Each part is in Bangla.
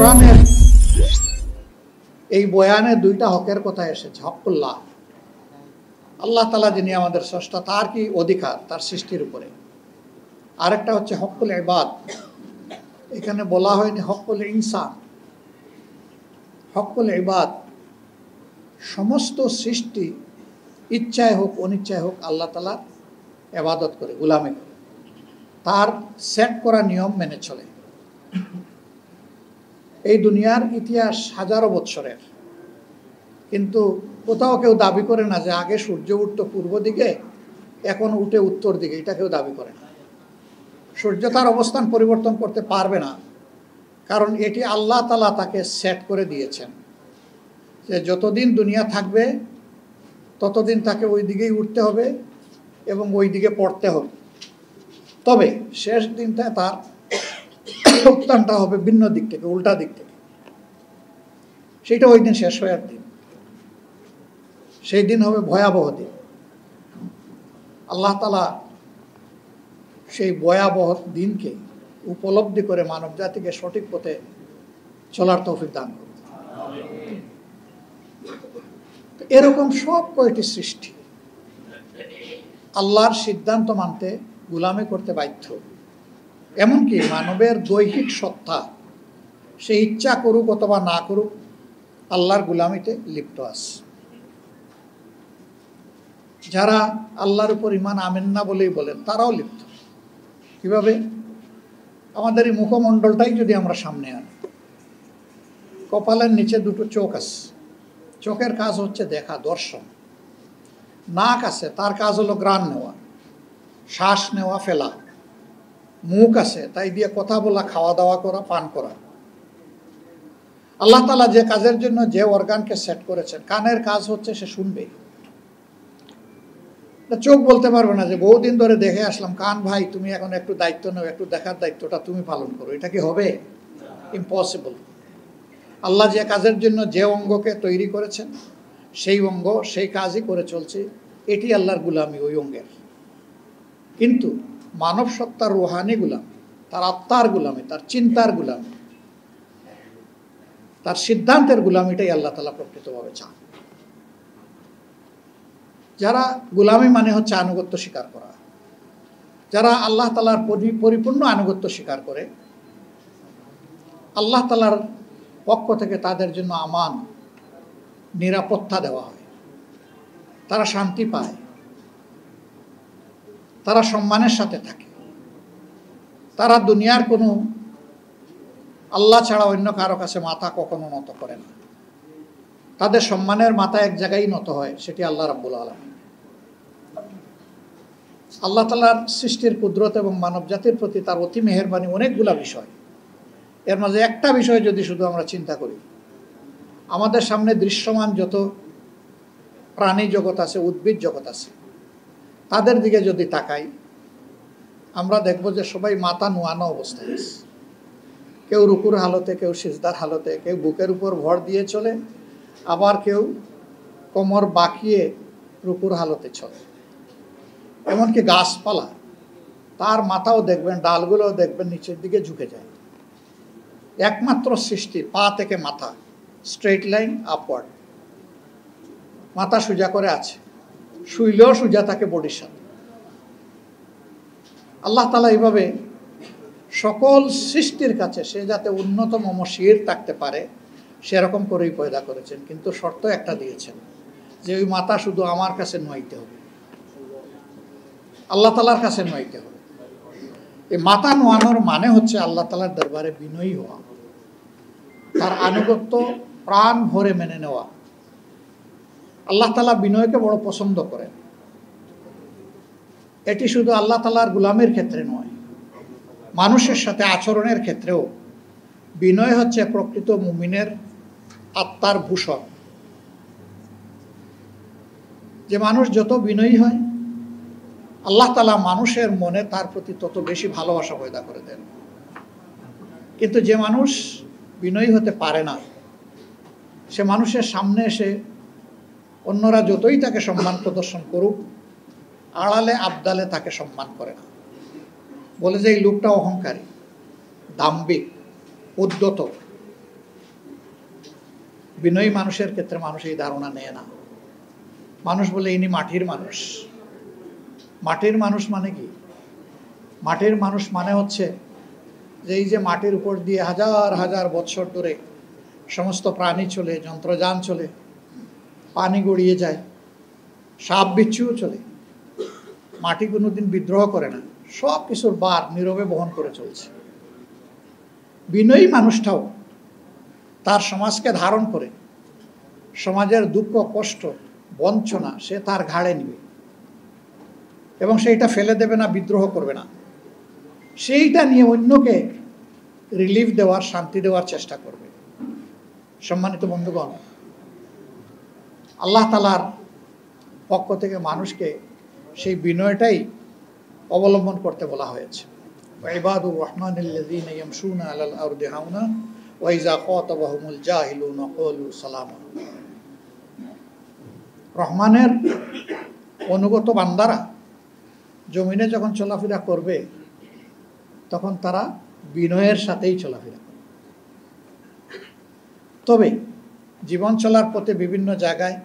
কোরআনের এই বয়ানে দুইটা হকের কথা এসেছে। হকুল্লাহ, আল্লাহ তাআলা যিনি আমাদের স্রষ্টা, তার কি অধিকার তার সৃষ্টির উপরে। আরেকটা হচ্ছে হকুল ইবাদ। এখানে বলা হয়নি হকুল ইনসান, হকুল ইবাদ। সমস্ত সৃষ্টি ইচ্ছায় হোক অনিচ্ছায় হোক আল্লাহ তাআলার ইবাদত করে, গোলামি করে, তার সেট করা নিয়ম মেনে চলে। এই দুনিয়ার ইতিহাস হাজারো বৎসরের, কিন্তু কোথাও কেউ দাবি করে না যে আগে সূর্য উঠতো পূর্ব দিকে, এখন উঠে উত্তর দিকে। এটা কেউ দাবি করে না। সূর্য তার অবস্থান পরিবর্তন করতে পারবে না, কারণ এটি আল্লাহ তাআলা তাকে সেট করে দিয়েছেন যে যতদিন দুনিয়া থাকবে ততদিন তাকে ওই দিকেই উঠতে হবে এবং ওই দিকে পড়তে হবে। তবে শেষ দিনটা তার উত্থানটা হবে ভিন্ন দিক থেকে, উল্টা দিক থেকে। সেটা ওই দিন শেষ হওয়ার দিন। সেই দিন হবে ভয়াবহ দিন। আল্লাহ তাআলা সেই ভয়াবহ দিনকে উপলব্ধি করে মানব জাতিকে সঠিক পথে চলার তৌফিক দান করুন। এরকম সব কয়টি সৃষ্টি আল্লাহর সিদ্ধান্ত মানতে গোলামি করতে বাধ্য। এমনকি মানবের দৈহিক সত্তা, সে ইচ্ছা করুক অথবা না করুক, আল্লাহর গোলামিতে লিপ্ত আছে। যারা আল্লাহর উপর ঈমান আনেন না বলেই বলেন, তারাও লিপ্ত। কিভাবে? আমাদের এই মুখমণ্ডলটাই যদি আমরা সামনে আনি, কপালের নিচে দুটো চোখ আছে। চোখের কাজ হচ্ছে দেখা, দর্শন। নাক আছে, তার কাজ হলো ঘ্রাণ নেওয়া, শ্বাস নেওয়া, ফেলা। মুখ আছে, তাই দিয়ে কথা বলা, খাওয়া দাওয়া করা, পান করা। আল্লাহ তাআলা যে কাজের জন্য যে অর্গানকে সেট করেছেন, কানের কাজ হচ্ছে সে শুনবে। চোখ বলতে পারবে না যে বহুদিন ধরে দেখে আসলাম, কান ভাই তুমি এখন একটু দায়িত্ব নাও, একটু দেখার দায়িত্বটা তুমি পালন করো। এটা কি হবে? ইম্পসিবল। আল্লাহ যে কাজের জন্য যে অঙ্গকে তৈরি করেছেন, সেই অঙ্গ সেই কাজই করে চলছে। এটি আল্লাহর গোলামি, ওই অঙ্গের। কিন্তু মানব সত্তার রুহানি গোলামি, তার আত্মার গোলামি, তার চিন্তার গোলামি, তার সিদ্ধান্তের গোলামিটাই আল্লাহ তাআলা প্রকৃতভাবে চান। যারা গোলামি মানে হচ্ছে আনুগত্য স্বীকার করা, যারা আল্লাহ তাআলার পরিপূর্ণ আনুগত্য স্বীকার করে, আল্লাহ তাআলার পক্ষ থেকে তাদের জন্য আমান, নিরাপত্তা দেওয়া হয়। তারা শান্তি পায়, তারা সম্মানের সাথে থাকে। তারা দুনিয়ার কোনো আল্লাহ ছাড়া অন্য কারো কাছে মাথা কখনো নত করে না। তাদের সম্মানের মাথা এক জায়গায় নত হয়, সেটি আল্লাহ রাব্বুল আলামিন। আল্লাহ তাআলার সৃষ্টির কুদরত এবং মানব জাতির প্রতি তার অতি মেহেরবানি অনেকগুলা বিষয়। এর মাঝে একটা বিষয় যদি শুধু আমরা চিন্তা করি, আমাদের সামনে দৃশ্যমান যত প্রাণী জগৎ আছে, উদ্ভিদ জগৎ আছে, তাদের দিকে যদি তাকাই, আমরা দেখব যে সবাই মাথা নোয়ানো অবস্থায় আছে। কেউ রুকুর হালতে, কেউ সিজদার হালতে, কেউ বুকের উপর ভর দিয়ে চলে, আবার কেউ কোমর বাঁকিয়ে রুকুর হালতে চলে। এমনকি গাছপালা, তার মাথাও দেখবেন, ডালগুলোও দেখবেন নিচের দিকে ঝুঁকে যায়। একমাত্র সৃষ্টি পা থেকে মাথা স্ট্রেট লাইন আপওয়ার্ড, মাথা সোজা করে আছে, শুইলেও সোজা থাকে বডির সাথে। আল্লাহ তাআলা এইভাবে সকল সৃষ্টির কাছে সে যাতে উন্নতম শির থাকতে পারে সেরকম করেই পয়দা করেছেন। কিন্তু শর্ত একটা দিয়েছেন যে ওই মাথা শুধু আমার কাছে নোয়াইতে হবে, আল্লাহ তাআলার কাছে নোয়াইতে হবে। এই মাথা নোয়ানোর মানে হচ্ছে আল্লাহ তাআলার দরবারে বিনয়ী হওয়া, তার আনুগত্য প্রাণ ভরে মেনে নেওয়া। আল্লাহ তাআলা বিনয়কে বড় পছন্দ করেন। এটি শুধু আল্লাহ তাআলার গোলামের ক্ষেত্রে নয়, মানুষের সাথে আচরণের ক্ষেত্রেও বিনয় হচ্ছে প্রকৃত মুমিনের আত্মার ভূষণ। যে মানুষ যত বিনয়ী হয়, আল্লাহ তাআলা মানুষের মনে তার প্রতি তত বেশি ভালোবাসা পয়দা করে দেন। কিন্তু যে মানুষ বিনয়ী হতে পারে না, সে মানুষের সামনে এসে অন্যরা যতই তাকে সম্মান প্রদর্শন করুক, আড়ালে আবদালে তাকে সম্মান করে না। বলে যে এই লোকটা অহংকারী, দাম্ভিক, উদ্ধত, বিনয়ী মানুষের ক্ষেত্রে মানুষ এই ধারণা নেয় না। মানুষ বলে ইনি মাটির মানুষ। মাটির মানুষ মানে কি? মাটির মানুষ মানে হচ্ছে যে এই যে মাটির উপর দিয়ে হাজার হাজার বৎসর ধরে সমস্ত প্রাণী চলে, যন্ত্রযান চলে, পানি গড়িয়ে যায়, সাপ বিচ্ছুও চলে, মাটি কোনোদিন বিদ্রোহ করে না, সব কিছুর ভার নীরবে বহন করে চলছে। বিনয়ী মানুষটাও তার সমাজকে ধারণ করে সমাজের দুঃখ, কষ্ট, বঞ্চনা সে তার ঘাড়ে নিবে এবং সেইটা ফেলে দেবে না, বিদ্রোহ করবে না। সেইটা নিয়ে অন্যকে রিলিফ দেওয়ার, শান্তি দেওয়ার চেষ্টা করবে। সম্মানিত বন্ধুগণ, আল্লাহ তাআলার পক্ষ থেকে মানুষকে সেই বিনয়টাই অবলম্বন করতে বলা হয়েছে। ইবাদুর রহমানিল্লাযীনা ইয়ামশুনা আলাল আরদি হাওনা ওয়া ইযা খাতাবাহুমুল জাহিলুনা ক্বালু সালামা। রহমানের অনুগত বান্দারা জমিনে যখন চলাফেরা করবে তখন তারা বিনয়ের সাথেই চলাফেরা করবে। তবে জীবন চলার পথে বিভিন্ন জায়গায়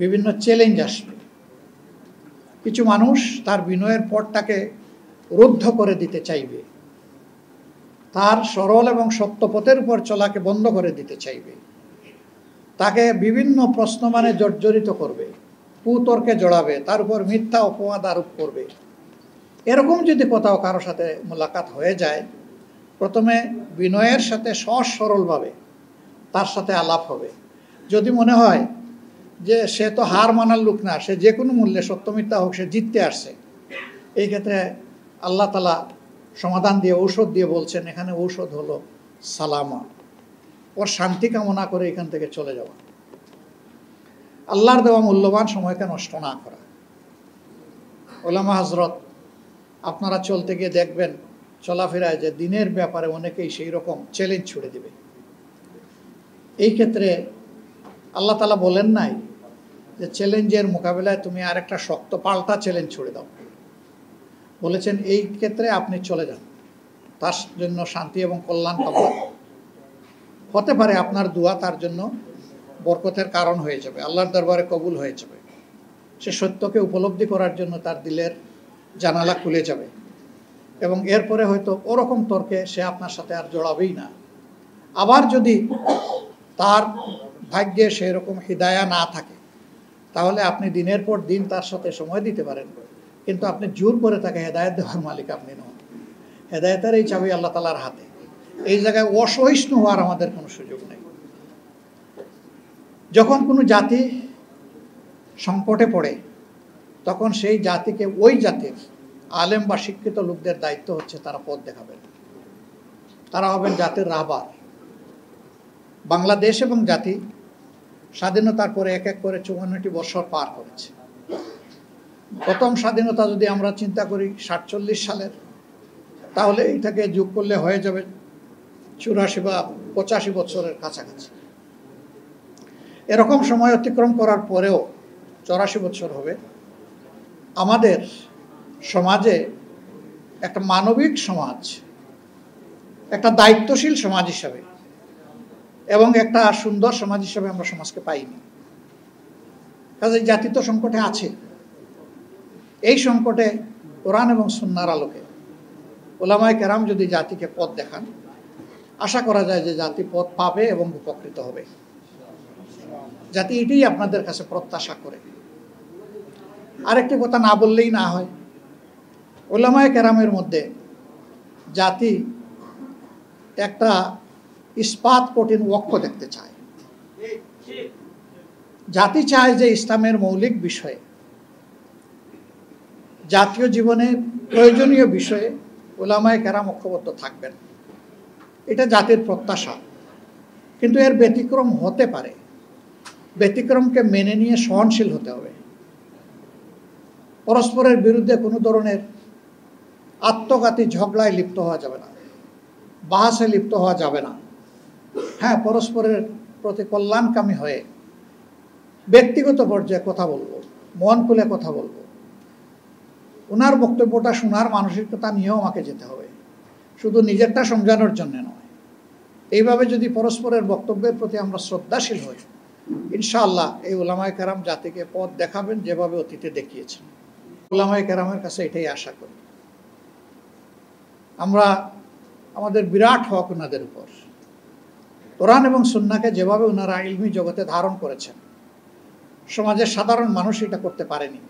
বিভিন্ন চ্যালেঞ্জ আসবে। কিছু মানুষ তার বিনয়ের পথটাকে রুদ্ধ করে দিতে চাইবে, তার সরল এবং সত্য পথের উপর চলাকে বন্ধ করে দিতে চাইবে, তাকে বিভিন্ন প্রশ্ন মানে জর্জরিত করবে, কুতর্কে জড়াবে, তার উপর মিথ্যা অপবাদ আরোপ করবে। এরকম যদি কোথাও কারোর সাথে মোলাকাত হয়ে যায়, প্রথমে বিনয়ের সাথে সহজ সরলভাবে তার সাথে আলাপ হবে। যদি মনে হয় যে সে তো হার মানার লোক না, সে যে কোনো মূল্যে সত্য মিথ্যা হোক সে জিততে আসছে, এই ক্ষেত্রে আল্লাহ তাআলা সমাধান দিয়ে, ঔষধ দিয়ে বলছেন, এখানে ঔষধ হলো সালামা, ওর শান্তি কামনা করে এখান থেকে চলে যাওয়া, আল্লাহর দেওয়া মূল্যবান সময়কে নষ্ট না করা। ওলামা হযরত, আপনারা চলতে গিয়ে দেখবেন চলাফেরায় যে দিনের ব্যাপারে অনেকেই সেই রকম চ্যালেঞ্জ ছুড়ে দেবে। এই ক্ষেত্রে আল্লাহ তাআলা বলেন নাই যে চ্যালেঞ্জের মোকাবেলায় তুমি আরেকটা শক্ত পাল্টা চ্যালেঞ্জ ছুড়ে দাও। বলেছেন এই ক্ষেত্রে আপনি চলে যান, তার জন্য শান্তি এবং কল্যাণ কামনা। হতে পারে আপনার দোয়া তার জন্য বরকতের কারণ হয়ে যাবে, আল্লাহর দরবারে কবুল হয়ে যাবে, সে সত্যকে উপলব্ধি করার জন্য তার দিলের জানালা খুলে যাবে এবং এরপরে হয়তো ওরকম তর্কে সে আপনার সাথে আর জড়াবেই না। আবার যদি তার ভাগ্যে সেরকম হিদায়া না থাকে, তাহলে আপনি দিনের পর দিন তার সাথে সময় দিতে পারেন, কিন্তু আপনি জোর করে তাকে হেদায়েত দেওয়ার মালিক আপনি নন। হেদায়েতের এই চাবি আল্লাহ তাআলার হাতে। এই জায়গায় অসহিষ্ণু হওয়ার আমাদের কোনো সুযোগ নেই। যখন কোনো জাতি সংকটে পড়ে, তখন সেই জাতিকে, ওই জাতির আলেম বা শিক্ষিত লোকদের দায়িত্ব হচ্ছে তারা পথ দেখাবেন, তারা হবেন জাতির রাহবার। বাংলাদেশ এবং জাতি স্বাধীনতার পরে এক এক করে ৫৪টি বছর পার করেছে। প্রথম স্বাধীনতা যদি আমরা চিন্তা করি ৪৭ সালের, তাহলে এইটাকে যোগ করলে হয়ে যাবে ৮৪ বা ৮৫ বছরের কাছাকাছি। এরকম সময় অতিক্রম করার পরেও ৮৪ বছর হবে। আমাদের সমাজে একটা মানবিক সমাজ, একটা দায়িত্বশীল সমাজ হিসাবে এবং একটা সুন্দর সমাজ হিসাবে আমরা সমাজকে পাইনি। কাজে জাতি তো সংকটে আছে। এই সংকটে কোরআন এবং সুন্নাহর আলোকে উলামায়ে কেরাম যদি জাতিকে পথ দেখান, আশা করা যায় যে জাতি পথ পাবে এবং উপকৃত হবে। জাতি এটাই আপনাদের কাছে প্রত্যাশা করে। আরেকটি কথা না বললেই না হয়, উলামায়ে কেরামের মধ্যে জাতি একটা ইস্পাত কঠিন ওয়াক্য দেখতে চায়। জাতি চায় যে ইসলামের মৌলিক বিষয়ে, জাতীয় জীবনের প্রয়োজনীয় বিষয়ে উলামায়ে কেরাম ঐক্যবদ্ধ থাকবেন, এটা জাতির প্রত্যাশা। কিন্তু এর ব্যতিক্রম হতে পারে, ব্যতিক্রমকে মেনে নিয়ে সহনশীল হতে হবে। পরস্পরের বিরুদ্ধে কোনো ধরনের আত্মঘাতী ঝগড়ায় লিপ্ত হওয়া যাবে না, বাহাসে লিপ্ত হওয়া যাবে না। হ্যাঁ, পরস্পরের প্রতি কল্যাণকামী হয়ে ব্যক্তিগত পর্যায়ে কথা বলবো, মন খুলে কথা বলবো, ওনার বক্তব্যটা শোনার মানসিকতা নিয়েও আমাকে যেতে হবে, শুধু নিজেরটা সমঝানোর জন্য নয়। এইভাবে যদি পরস্পরের বক্তব্যের প্রতি আমরা শ্রদ্ধাশীল হই, ইনশাআল্লাহ এই উলামায়ে কেরাম জাতিকে পথ দেখাবেন যেভাবে অতীতে দেখিয়েছেন। উলামায়ে কেরামের কাছে এটাই আশা করি। আমরা আমাদের বিরাট হক ওনাদের উপর, কোরআন এবং সুন্নাহকে যেভাবে ওনারা ইলমি জগতে ধারণ করেছেন, সমাজের সাধারণ মানুষ এটা করতে পারেনি।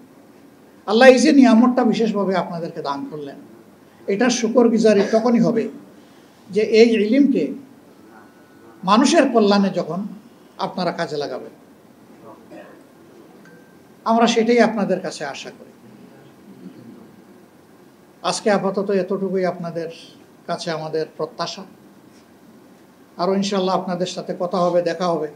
আল্লাহ এই যে নিয়ামতটা বিশেষভাবে আপনাদেরকে দান করলেন, এটার শুকরগুজারি তখনই হবে যে এই ইলমকে মানুষের কল্যাণে যখন আপনারা কাজে লাগাবেন। আমরা সেটাই আপনাদের কাছে আশা করি। আজকে আপাতত এতটুকুই আপনাদের কাছে আমাদের প্রত্যাশা। আরও ইনশাআল্লাহ আপনাদের সাথে কথা হবে, দেখা হবে।